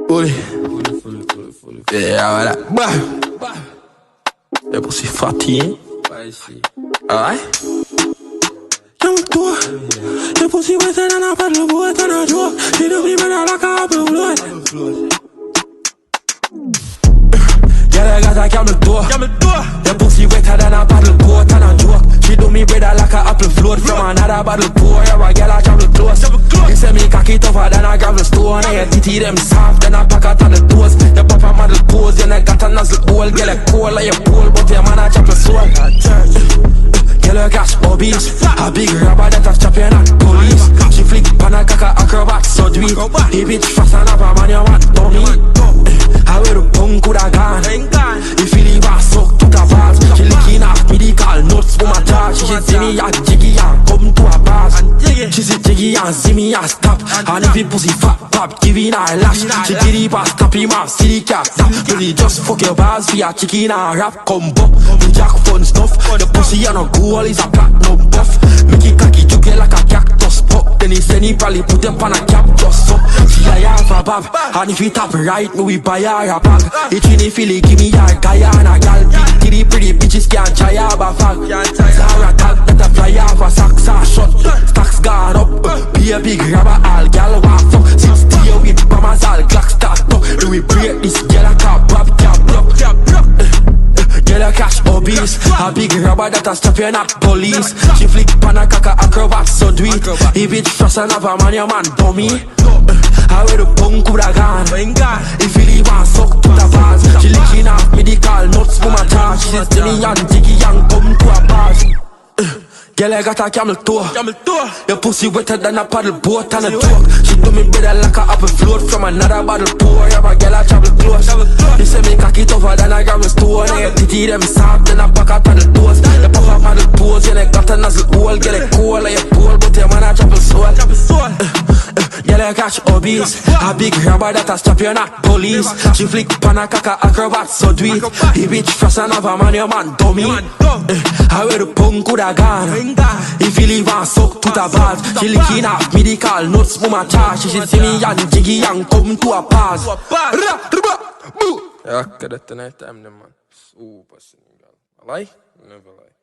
Fully. Yeah, voilà. Y'a pour si fatigué. Alright. Llamo-toi. Y'a pour si wet and I pas de bois, t'en as joie. J'ai de vivre dans la cape flotte. Y'a les gars, calme-toi. Y'a pour si wet and I pas de bois, t'en as joie. She do me bread like a apple float from another bottle pour. Yeah, a girl I travel close. You say me cocky tougher than a gravel stone. And your titty them soft, then I pack out on the toes. Your papa model pose, you know got a nozzle hole. Get a cold like your pole, but your man a chop a soul. Girl a cash obese, a big rubber that a champion at police. She flick pan a caca acrobat, so do it. He bitch fast and up a man you want dummy. I wear the punk coulda gone. You feel it was suck to the balls. She licking off medical notes for my charge. She see me a jiggy and come to a bars. She see jiggy and see me a stop. And if it pussy fat pop, giving her a lash. She did it past stop him off, see the cat stop. Really just fuck your bars for your chicken and rap combo. The jack fun stuff. The pussy on a goal is a platinum buff. Make it cocky juggle like a cactus pop. Then he said he probably put them on a cap just up. She a half a bab. And if it tap right, me we buy her a bag. It really feel it, give me your guy and a gal. Big titty pretty bitches can't try her a fag. Zara tag that a fly off a socks are shut. Stacks gone up, be a big grabber all gal walk fuck. 60 with bombers all Glock start up. Do we break this girl a car bob can't block. Girl a cash obese, a big rubber that a stop you not police. She flick pan a caca acrobat so do it. If it fast and have a man your man dummy. I wear the punk coulda gone. If you want suck to the bars. She licking off medical nuts for my charge. She says to me and jiggy and come to a bars. Girl, I got a camel toe. Your pussy wetter than a paddle boat and a joke. She do me better like a apple float from another bottle pour. Yeah, but girl, I travel close. You say me cocky tougher than a gravel stone. And your titty them soft, then I pack out on the toes. You pop up model pose, you know got a nozzle hole. Get it cold like your pole, but your man a travel soul. Girl, I catch obese, a big rubber that a stop you not police. She flick pan a caca acrobat so do it. He bitch fast and have a man your man dummy. I wear the punk coulda gone. If you leave and suck to the balls. She licking off medical notes for my charge. She see me and jiggy and come to a pause. Ja, dette er night time, man. Super single. Alai? Never lie.